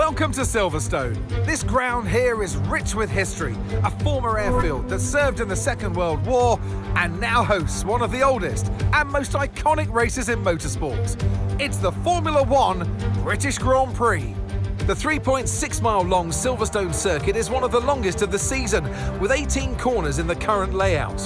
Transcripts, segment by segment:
Welcome to Silverstone. This ground here is rich with history, a former airfield that served in the Second World War and now hosts one of the oldest and most iconic races in motorsport. It's the Formula One British Grand Prix. The 3.6-mile-long Silverstone circuit is one of the longest of the season, with 18 corners in the current layout.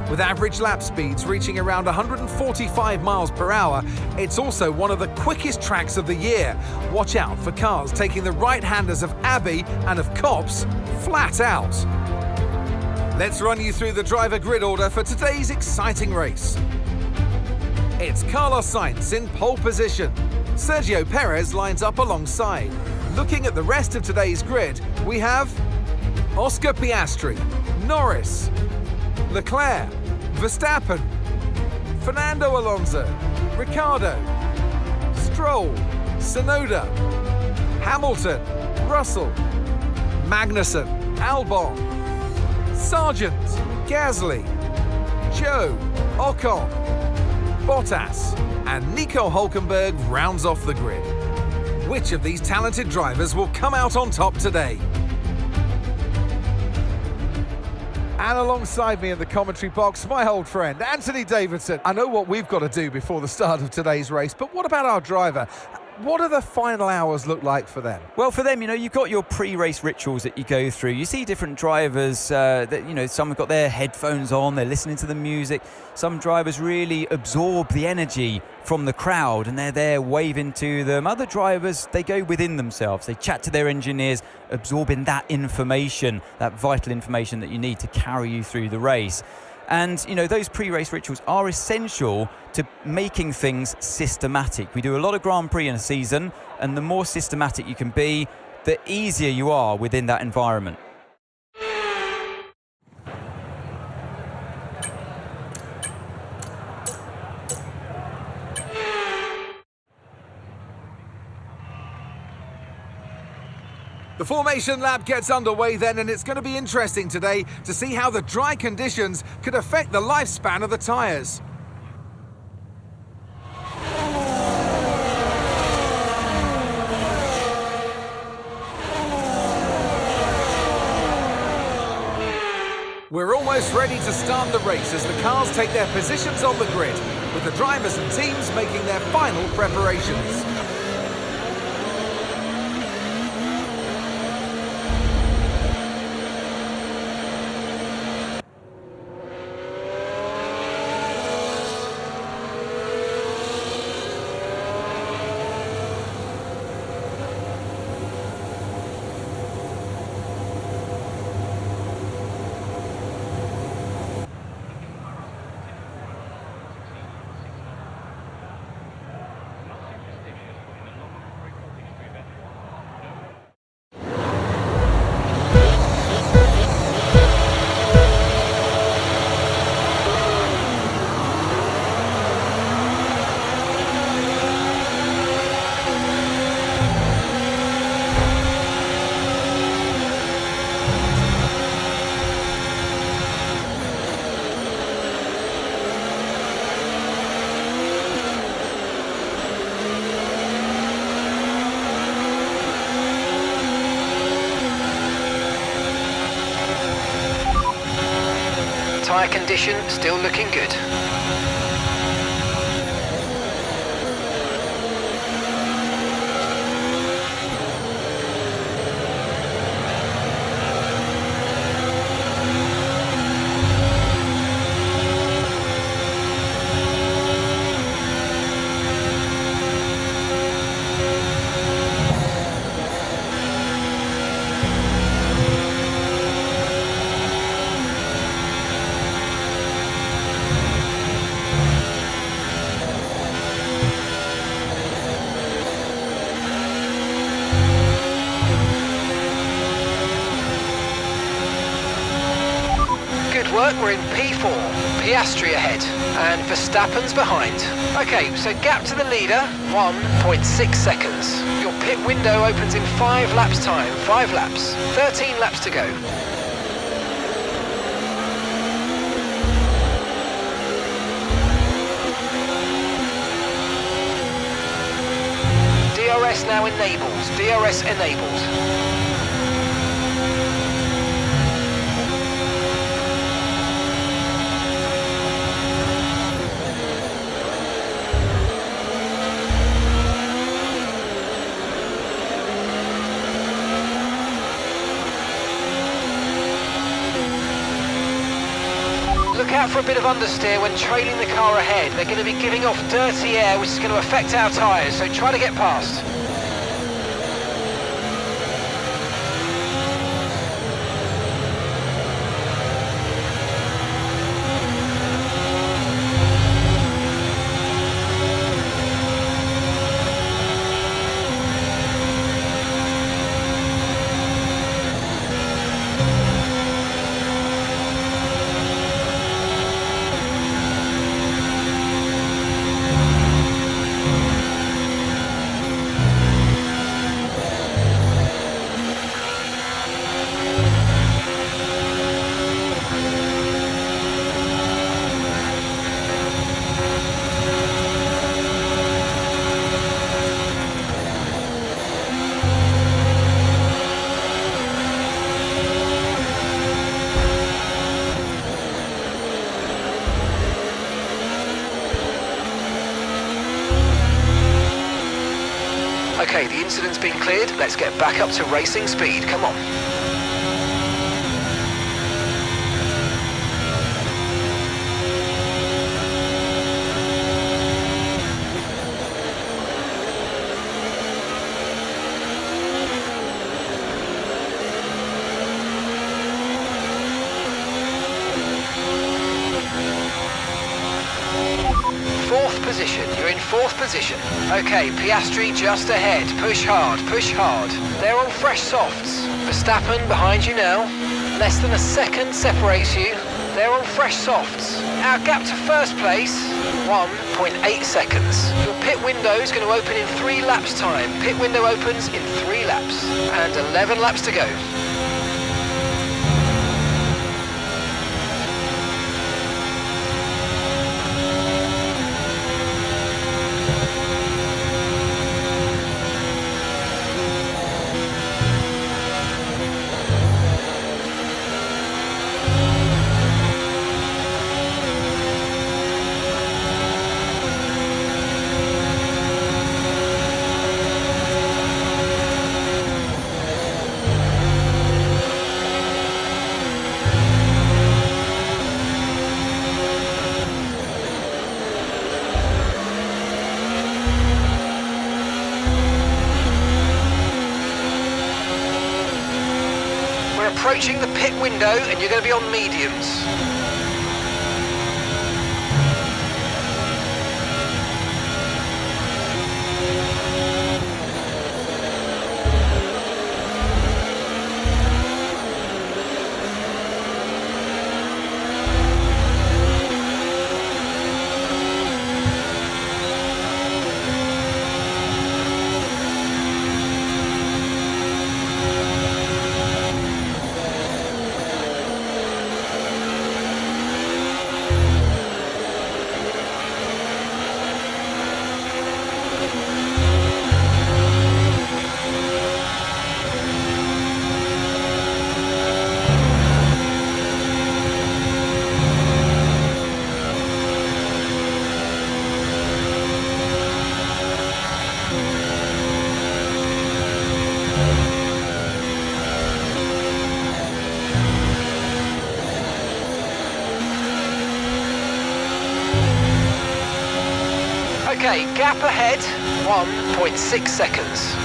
With average lap speeds reaching around 145 miles per hour, it's also one of the quickest tracks of the year. Watch out for cars taking the right-handers of Abbey and of Copse flat out. Let's run you through the driver grid order for today's exciting race. It's Carlos Sainz in pole position. Sergio Perez lines up alongside. Looking at the rest of today's grid, we have Oscar Piastri, Norris, Leclerc, Verstappen, Fernando Alonso, Ricciardo, Stroll, Tsunoda, Hamilton, Russell, Magnussen, Albon, Sargent, Gasly, Joe, Ocon, Bottas, and Nico Hülkenberg rounds off the grid. Which of these talented drivers will come out on top today? And alongside me in the commentary box, my old friend, Anthony Davidson. I know what we've got to do before the start of today's race, but what about our driver? What do the final hours look like for them? Well, for them, you've got your pre-race rituals that you go through. You see different drivers that, some have got their headphones on, they're listening to the music. Some drivers really absorb the energy from the crowd and they're there waving to them. Other drivers, they go within themselves. They chat to their engineers, absorbing that information, that vital information that you need to carry you through the race. And, those pre-race rituals are essential to making things systematic. We do a lot of Grand Prix in a season, and the more systematic you can be, the easier you are within that environment. The formation lap gets underway then, and it's going to be interesting today to see how the dry conditions could affect the lifespan of the tyres. We're almost ready to start the race as the cars take their positions on the grid, with the drivers and teams making their final preparations. Tyre condition still looking good. We're in P4, Piastri ahead, and Verstappen's behind. Okay, so gap to the leader, 1.6 seconds. Your pit window opens in 5 laps time, 5 laps, 13 laps to go. DRS now enabled. DRS enabled. Look out for a bit of understeer when trailing the car ahead. They're going to be giving off dirty air, which is going to affect our tyres, so try to get past. Okay, the incident's been cleared. Let's get back up to racing speed. Come on. Position. You're in fourth position. Okay, Piastri just ahead. Push hard, push hard. They're on fresh softs. Verstappen behind you now. Less than a second separates you. They're on fresh softs. Our gap to first place, 1.8 seconds. Your pit window is going to open in 3 laps time. Pit window opens in 3 laps. And 11 laps to go. Approaching the pit window and you're going to be on mediums. Okay, gap ahead, 1.6 seconds.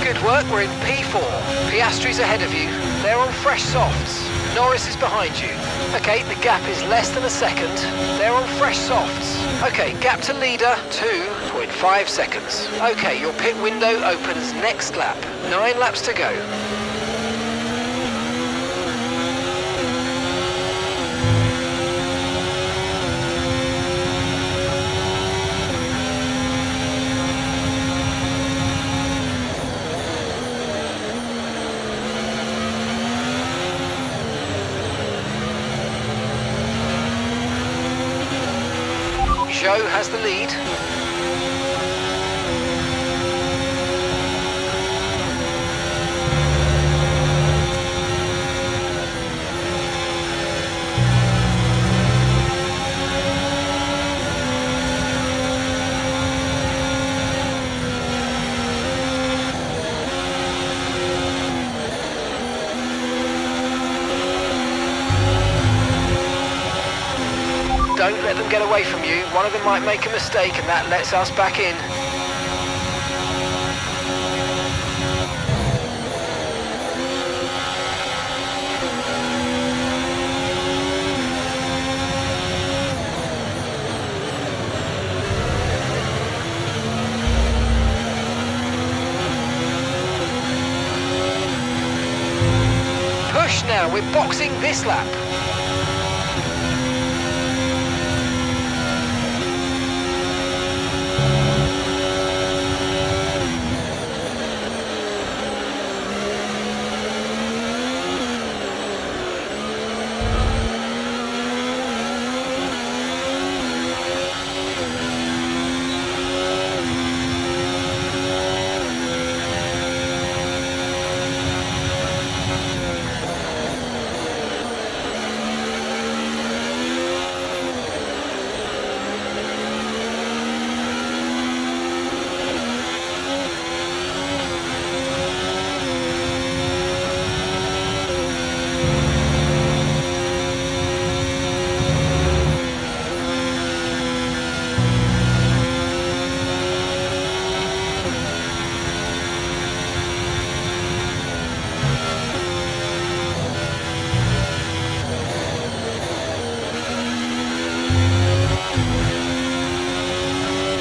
Good work, we're in P4. Piastri's ahead of you. They're on fresh softs. Norris is behind you. Okay, the gap is less than a second. They're on fresh softs. Okay, gap to leader, 2.5 seconds. Okay, your pit window opens next lap. 9 laps to go. Joe has the lead. Don't let them get away from you. One of them might make a mistake and that lets us back in. Push now, we're boxing this lap.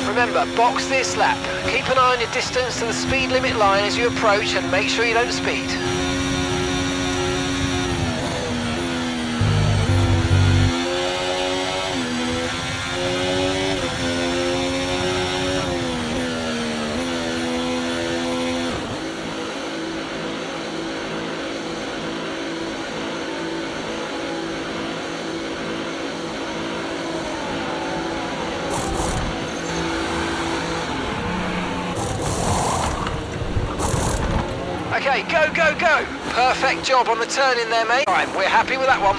Remember, box this lap. Keep an eye on your distance to the speed limit line as you approach and make sure you don't speed. Okay, go, go, go! Perfect job on the turn in there, mate. All right, we're happy with that one.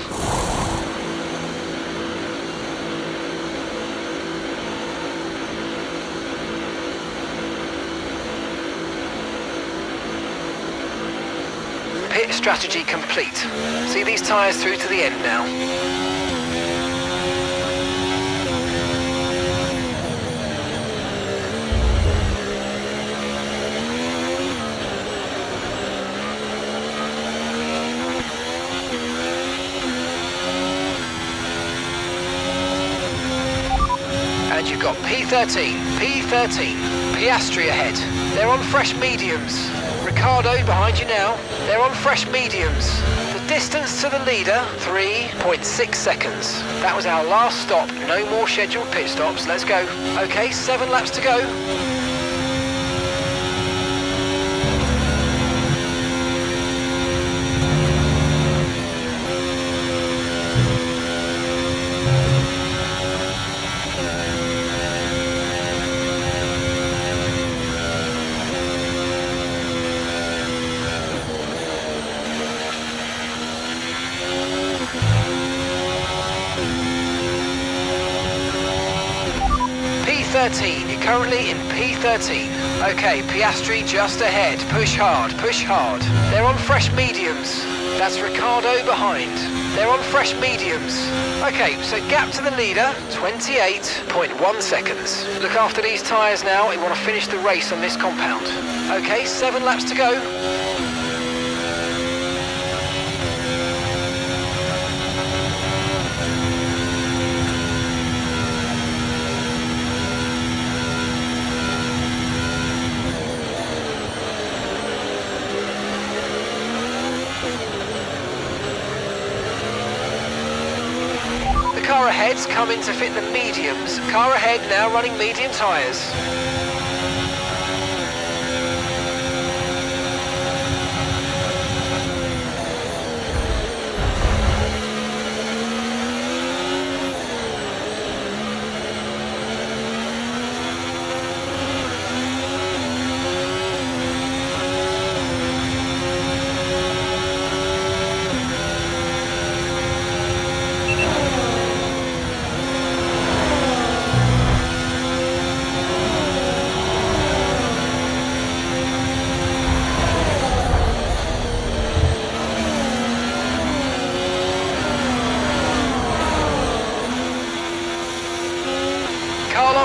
Pit strategy complete. See these tyres through to the end now. And you've got P13, Piastri ahead. They're on fresh mediums. Ricardo behind you now. They're on fresh mediums. The distance to the leader, 3.6 seconds. That was our last stop. No more scheduled pit stops. Let's go. Okay, 7 laps to go. P13, you're currently in P13. Okay, Piastri just ahead. Push hard, push hard. They're on fresh mediums. That's Ricardo behind. They're on fresh mediums. Okay, so gap to the leader, 28.1 seconds. Look after these tyres now. We want to finish the race on this compound. Okay, 7 laps to go. Car ahead's coming to fit the mediums. Car ahead now running medium tyres.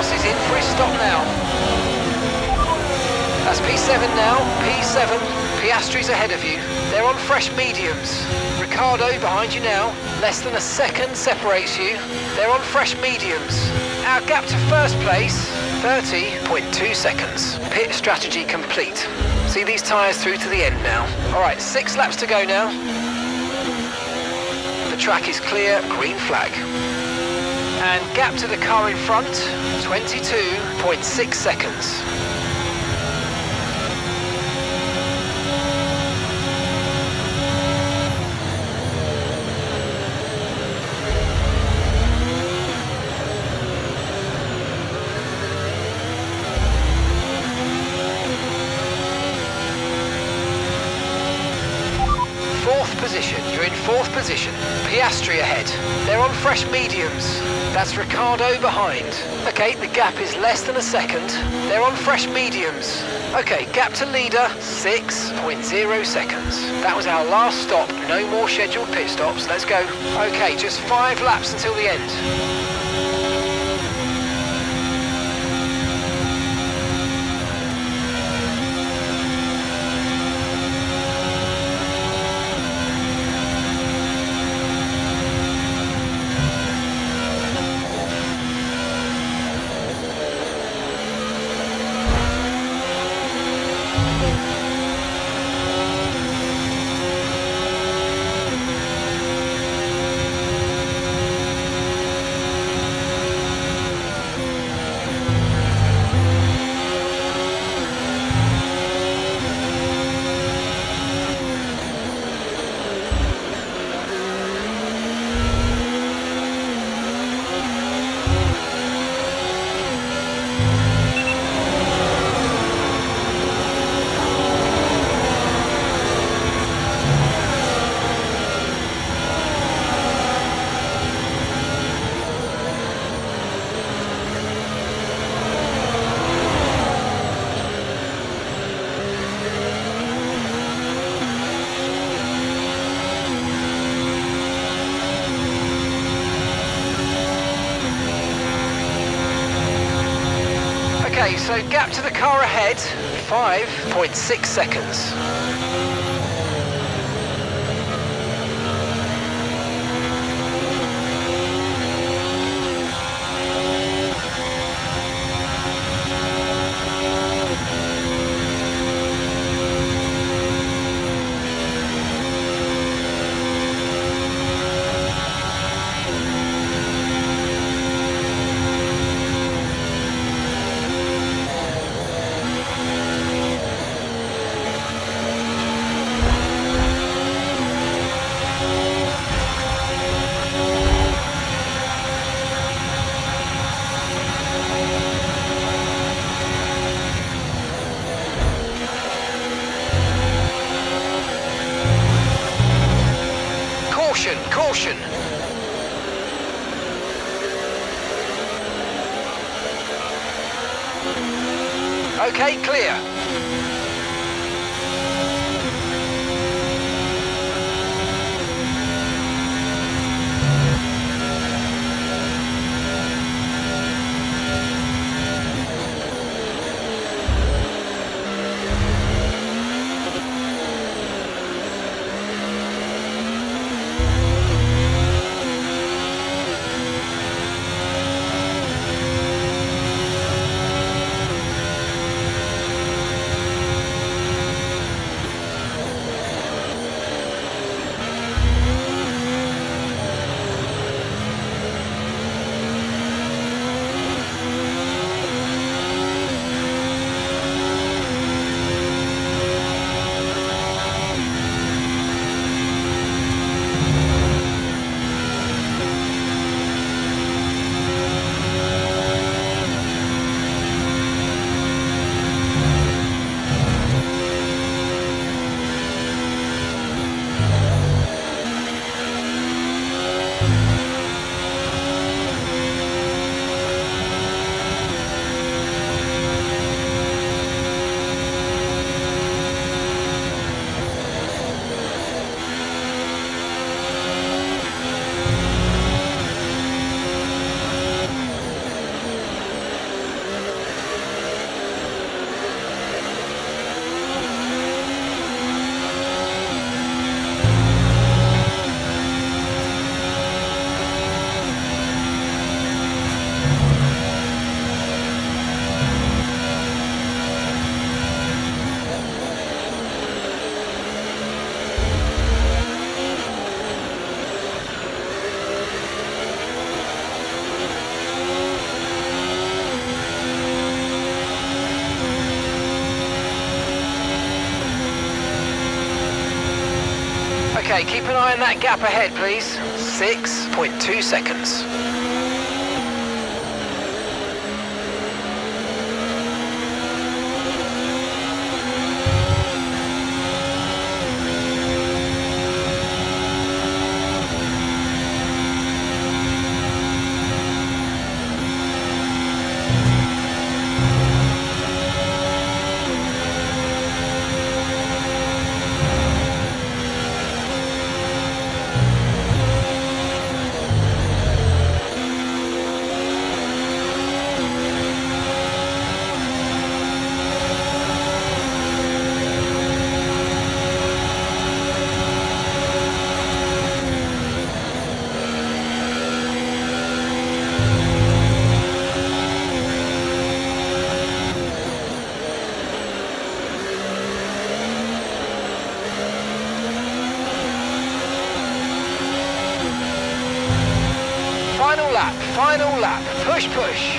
Haas is in for his stop now. That's P7 now, P7. Piastri's ahead of you. They're on fresh mediums. Ricciardo behind you now. Less than a second separates you. They're on fresh mediums. Our gap to first place, 30.2 seconds. Pit strategy complete. See these tyres through to the end now. All right, 6 laps to go now. The track is clear, green flag. And gap to the car in front, 22.6 seconds. You're in 4th position. Piastri ahead. They're on fresh mediums. That's Ricciardo behind. Okay, the gap is less than a second. They're on fresh mediums. Okay, gap to leader, 6.0 seconds. That was our last stop. No more scheduled pit stops. Let's go. Okay, just 5 laps until the end. Okay, so gap to the car ahead, 5.6 seconds. Caution! Okay, clear. Okay, keep an eye on that gap ahead, please. 6.2 seconds. Final lap, push, push.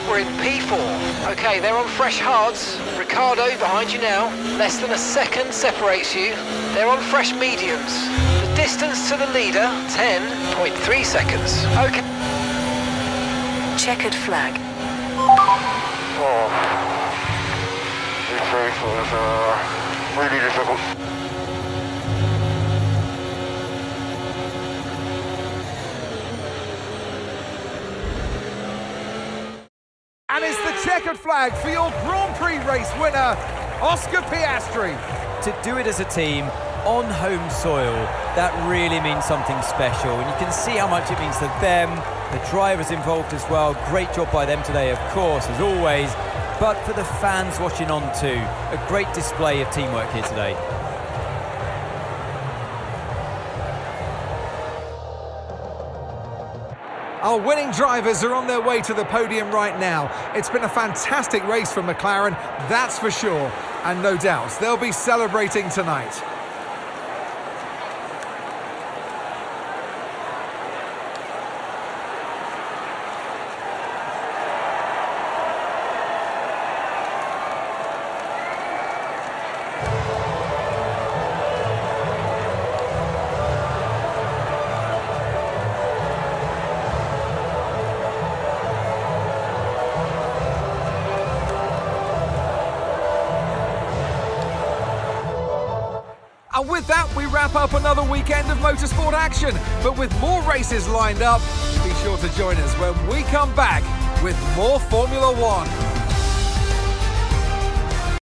We're in P4. Okay, they're on fresh hards. Ricardo behind you now. Less than a second separates you. They're on fresh mediums. The distance to the leader, 10.3 seconds. Okay. Checkered flag. Oh, this race was really difficult. And it's the checkered flag for your Grand Prix race winner, Oscar Piastri. To do it as a team on home soil, that really means something special. And you can see how much it means to them, the drivers involved as well. Great job by them today, of course, as always. But for the fans watching on too, a great display of teamwork here today. Our winning drivers are on their way to the podium right now. It's been a fantastic race for McLaren, that's for sure. And no doubt, they'll be celebrating tonight. And with that, we wrap up another weekend of motorsport action. But with more races lined up, be sure to join us when we come back with more Formula One.